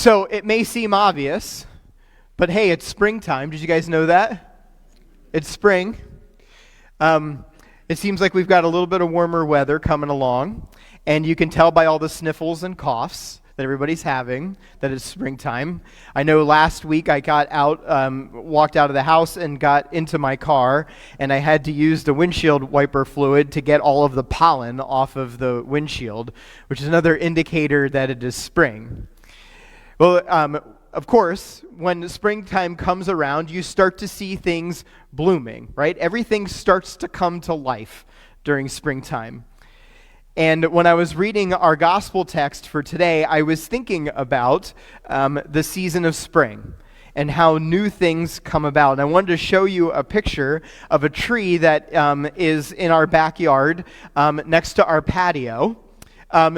So it may seem obvious, but hey, it's springtime. Did you guys know that? It's spring. It seems like we've got a little bit of warmer weather coming along, and you can tell by all the sniffles and coughs that everybody's having that it's springtime. I know last week I got out, walked out of the house and got into my car, and I had to use the windshield wiper fluid to get all of the pollen off of the windshield, which is another indicator that it is spring. Well, of course, when springtime comes around, you start to see things blooming, right? Everything starts to come to life during springtime. And when I was reading our gospel text for today, I was thinking about the season of spring and how new things come about. And I wanted to show you a picture of a tree that is in our backyard next to our patio.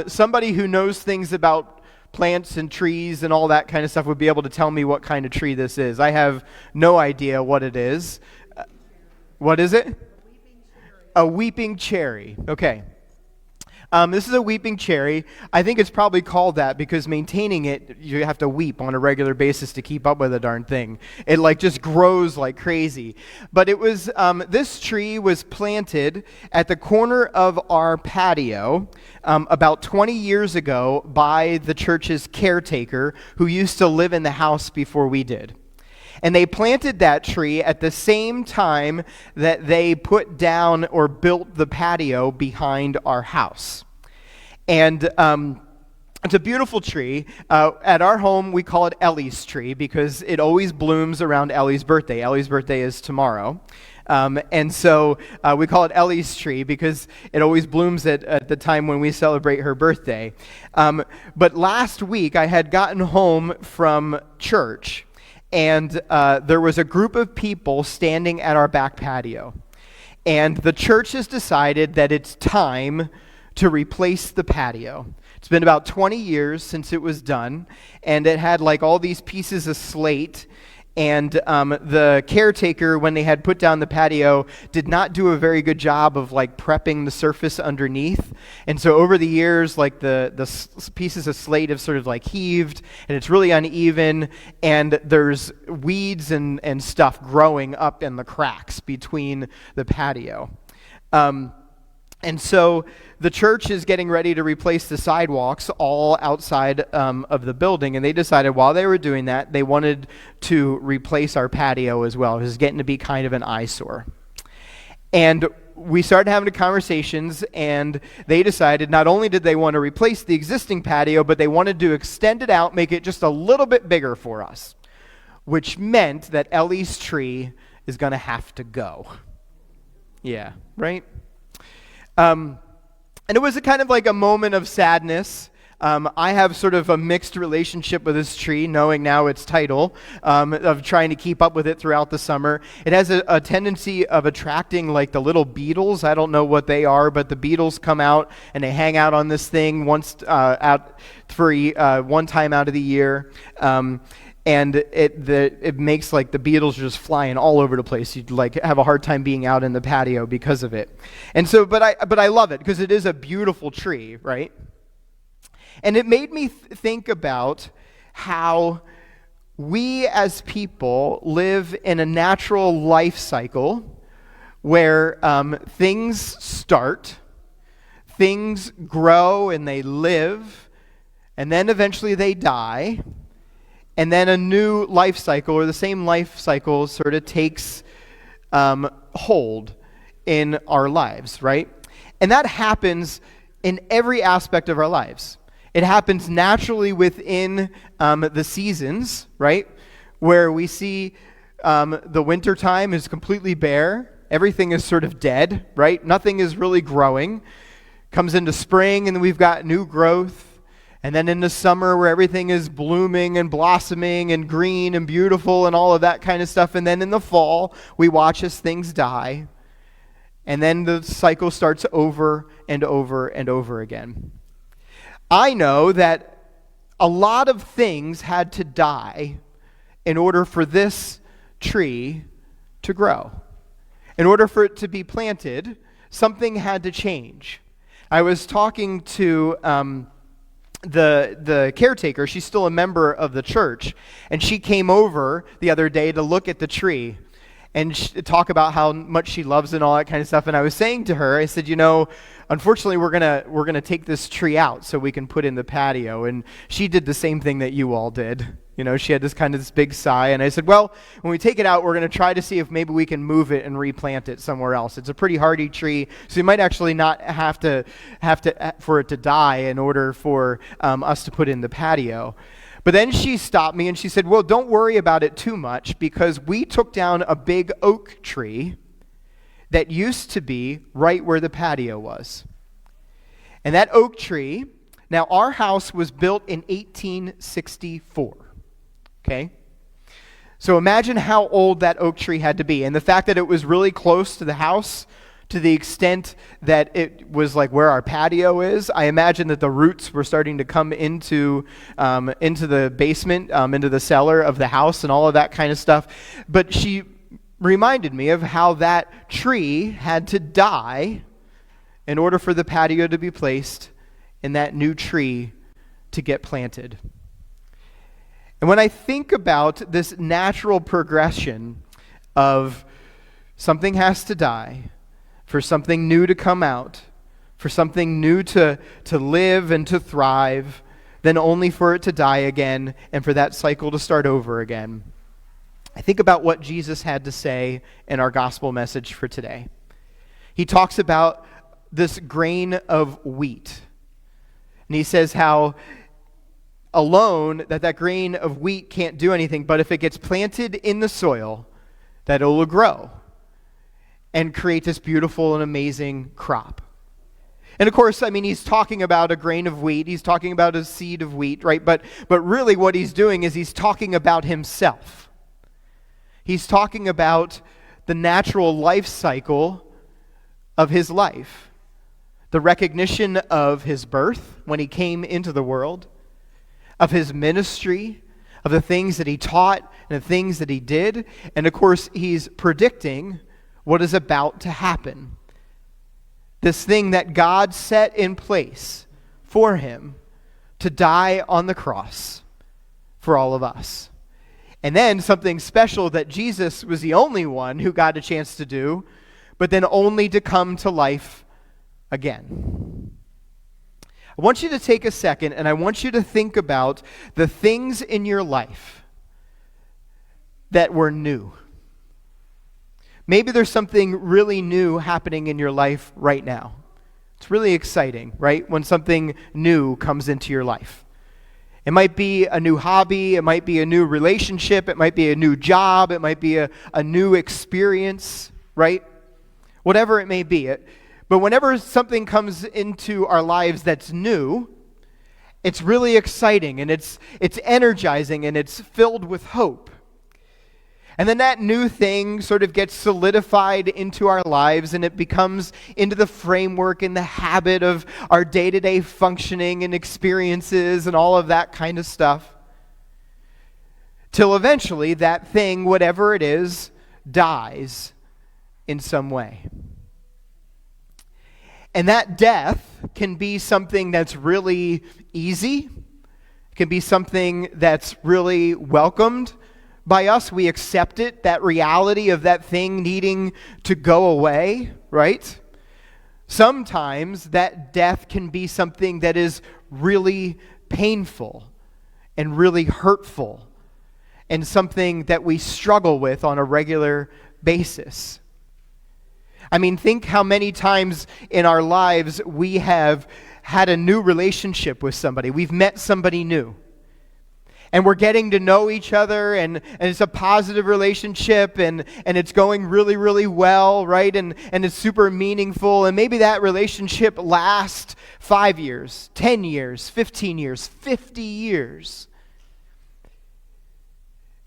Somebody who knows things about plants and trees and all that kind of stuff would be able to tell me what kind of tree this is. I have no idea what it is. What is it? A weeping cherry. Okay. This is a weeping cherry. I think it's probably called that because maintaining it, you have to weep on a regular basis to keep up with the darn thing. It just grows like crazy. But it was, this tree was planted at the corner of our patio about 20 years ago by the church's caretaker who used to live in the house before we did. And they planted that tree at the same time that they put down or built the patio behind our house. And it's a beautiful tree. At our home, we call it Ellie's tree because it always blooms around Ellie's birthday. Ellie's birthday is tomorrow. And so we call it Ellie's tree because it always blooms at the time when we celebrate her birthday. But last week, I had gotten home from church, and there was a group of people standing at our back patio. And the church has decided that it's time to replace the patio. It's been about 20 years since it was done, and it had all these pieces of slate. And the caretaker, when they had put down the patio, did not do a very good job of prepping the surface underneath. And so over the years, the pieces of slate have sort of heaved, and it's really uneven, and there's weeds and stuff growing up in the cracks between the patio. And so the church is getting ready to replace the sidewalks all outside of the building, and they decided while they were doing that, they wanted to replace our patio as well. It was getting to be kind of an eyesore. And we started having conversations, and they decided not only did they want to replace the existing patio, but they wanted to extend it out, make it just a little bit bigger for us, which meant that Ellie's tree is going to have to go. Yeah, right? And it was a kind of a moment of sadness. I have sort of a mixed relationship with this tree, knowing now its title, of trying to keep up with it throughout the summer. It has a tendency of attracting the little beetles. I don't know what they are, but the beetles come out and they hang out on this thing once out for one time out of the year. And it makes the beetles just flying all over the place. You'd have a hard time being out in the patio because of it. And so, but I love it because it is a beautiful tree, right? And it made me think about how we as people live in a natural life cycle where things start, things grow and they live, and then eventually they die. And then a new life cycle, or the same life cycle, sort of takes hold in our lives, right? And that happens in every aspect of our lives. It happens naturally within the seasons, right? Where we see the wintertime is completely bare. Everything is sort of dead, right? Nothing is really growing. Comes into spring, and then we've got new growth. And then in the summer where everything is blooming and blossoming and green and beautiful and all of that kind of stuff. And then in the fall, we watch as things die. And then the cycle starts over and over and over again. I know that a lot of things had to die in order for this tree to grow. In order for it to be planted, something had to change. I was talking to the caretaker, she's still a member of the church, and she came over the other day to look at the tree and talk about how much she loves it and all that kind of stuff. And I was saying to her, I said, unfortunately, we're gonna take this tree out so we can put in the patio. And she did the same thing that you all did. She had this big sigh, and I said, well, when we take it out, we're going to try to see if maybe we can move it and replant it somewhere else. It's a pretty hardy tree, so you might actually not have to for it to die in order for us to put in the patio. But then she stopped me and she said, well, don't worry about it too much, because we took down a big oak tree that used to be right where the patio was. And that oak tree, now our house was built in 1864. Okay? So imagine how old that oak tree had to be. And the fact that it was really close to the house, to the extent that it was like where our patio is, I imagine that the roots were starting to come into the basement, into the cellar of the house and all of that kind of stuff. But she reminded me of how that tree had to die in order for the patio to be placed and that new tree to get planted. And when I think about this natural progression of something has to die for something new to come out, for something new to live and to thrive, then only for it to die again and for that cycle to start over again, I think about what Jesus had to say in our gospel message for today. He talks about this grain of wheat. And he says how alone that grain of wheat can't do anything, but if it gets planted in the soil, that it will grow and create this beautiful and amazing crop. And of course, he's talking about a grain of wheat. He's talking about a seed of wheat, right? But really what he's doing is he's talking about himself. He's talking about the natural life cycle of his life. The recognition of his birth when he came into the world, of his ministry, of the things that he taught and the things that he did. And of course, he's predicting what is about to happen. This thing that God set in place for him to die on the cross for all of us. And then something special that Jesus was the only one who got a chance to do, but then only to come to life again. I want you to take a second and I want you to think about the things in your life that were new. Maybe there's something really new happening in your life right now. It's really exciting, right? When something new comes into your life. It might be a new hobby, it might be a new relationship, it might be a new job, it might be a new experience, right? Whatever it may be. But whenever something comes into our lives that's new, it's really exciting and it's energizing and it's filled with hope. And then that new thing sort of gets solidified into our lives and it becomes into the framework and the habit of our day-to-day functioning and experiences and all of that kind of stuff. Till eventually that thing, whatever it is, dies in some way. And that death can be something that's really easy. It can be something that's really welcomed by us. We accept it, that reality of that thing needing to go away, right? Sometimes that death can be something that is really painful and really hurtful and something that we struggle with on a regular basis. Think how many times in our lives we have had a new relationship with somebody. We've met somebody new. And we're getting to know each other, and it's a positive relationship, and it's going really, really well, right? And it's super meaningful. And maybe that relationship lasts 5 years, 10 years, 15 years, 50 years.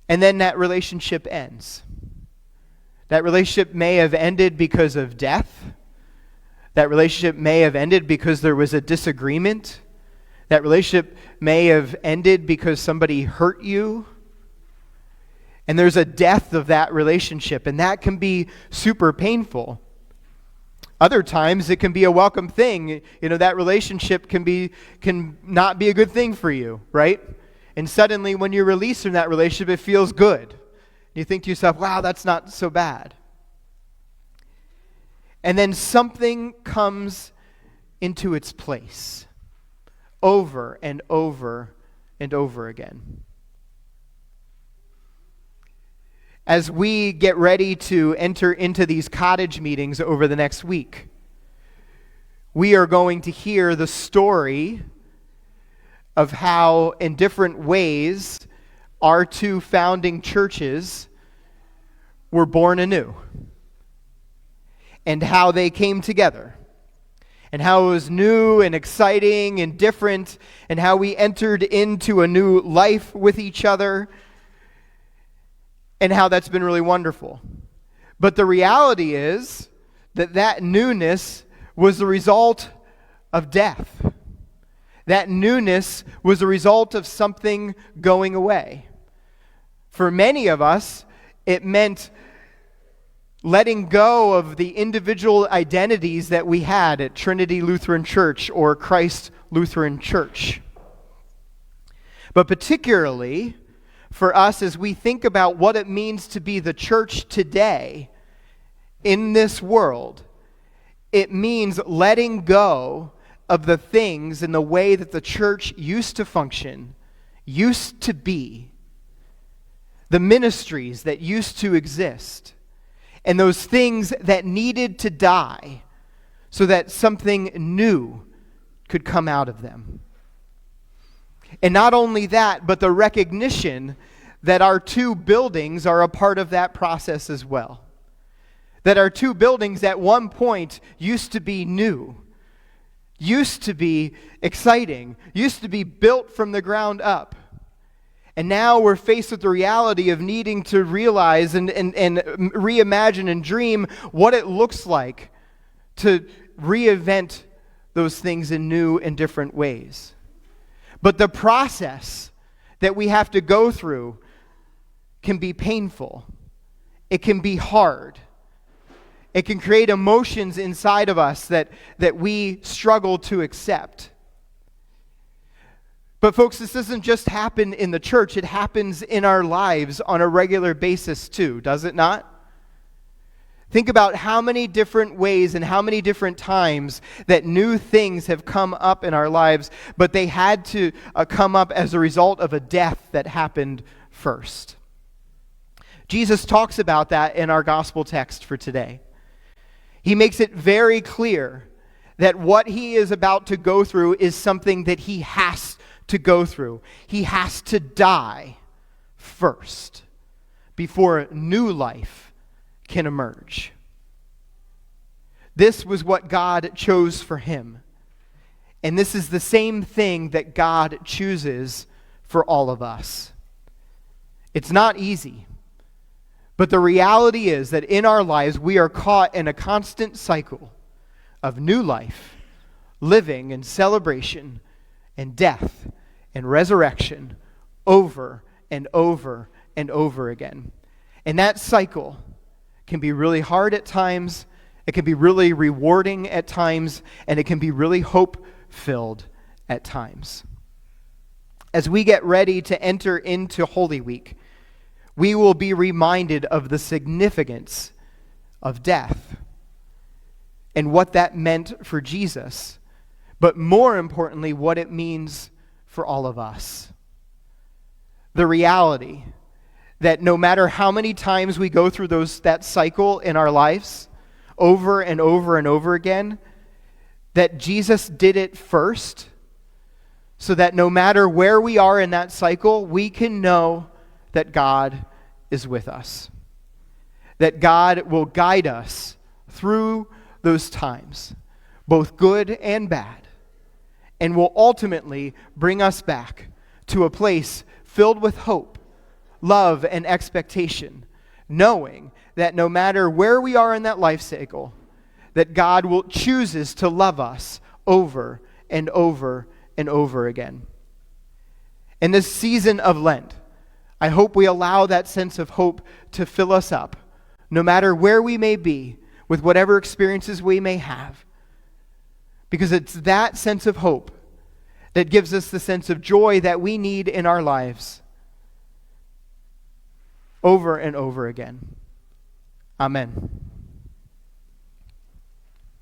And then that relationship ends. That relationship may have ended because of death. That relationship may have ended because there was a disagreement. That relationship may have ended because somebody hurt you. And there's a death of that relationship, and that can be super painful. Other times it can be a welcome thing. That relationship can not be a good thing for you, right? And suddenly when you're released from that relationship, it feels good. You think to yourself, wow, that's not so bad. And then something comes into its place over and over and over again. As we get ready to enter into these cottage meetings over the next week, we are going to hear the story of how, in different ways, our two founding churches were born anew, and how they came together, and how it was new and exciting and different, and how we entered into a new life with each other, and how that's been really wonderful. But the reality is that newness was the result of death. That newness was the result of something going away. For many of us, it meant letting go of the individual identities that we had at Trinity Lutheran Church or Christ Lutheran Church. But particularly for us, as we think about what it means to be the church today in this world, it means letting go of the things and the way that the church used to function, used to be, the ministries that used to exist, and those things that needed to die so that something new could come out of them. And not only that, but the recognition that our two buildings are a part of that process as well. That our two buildings at one point used to be new, used to be exciting, used to be built from the ground up. And now we're faced with the reality of needing to realize and reimagine and dream what it looks like to reinvent those things in new and different ways. But the process that we have to go through can be painful. It can be hard. It can create emotions inside of us that we struggle to accept. But folks, this doesn't just happen in the church. It happens in our lives on a regular basis too, does it not? Think about how many different ways and how many different times that new things have come up in our lives, but they had to come up as a result of a death that happened first. Jesus talks about that in our gospel text for today. He makes it very clear that what he is about to go through is something that he has to go through. He has to die first before new life can emerge. This was what God chose for him. And this is the same thing that God chooses for all of us. It's not easy. But the reality is that in our lives, we are caught in a constant cycle of new life, living and celebration, and death and resurrection over and over and over again. And that cycle can be really hard at times, it can be really rewarding at times, and it can be really hope-filled at times. As we get ready to enter into Holy Week, we will be reminded of the significance of death and what that meant for Jesus, but more importantly, what it means for all of us. The reality that no matter how many times we go through that cycle in our lives, over and over and over again, that Jesus did it first, so that no matter where we are in that cycle, we can know that God is with us. That God will guide us through those times, both good and bad, and will ultimately bring us back to a place filled with hope, love, and expectation, knowing that no matter where we are in that life cycle, that God will chooses to love us over and over and over again. In this season of Lent, I hope we allow that sense of hope to fill us up, no matter where we may be, with whatever experiences we may have. Because it's that sense of hope that gives us the sense of joy that we need in our lives over and over again. Amen.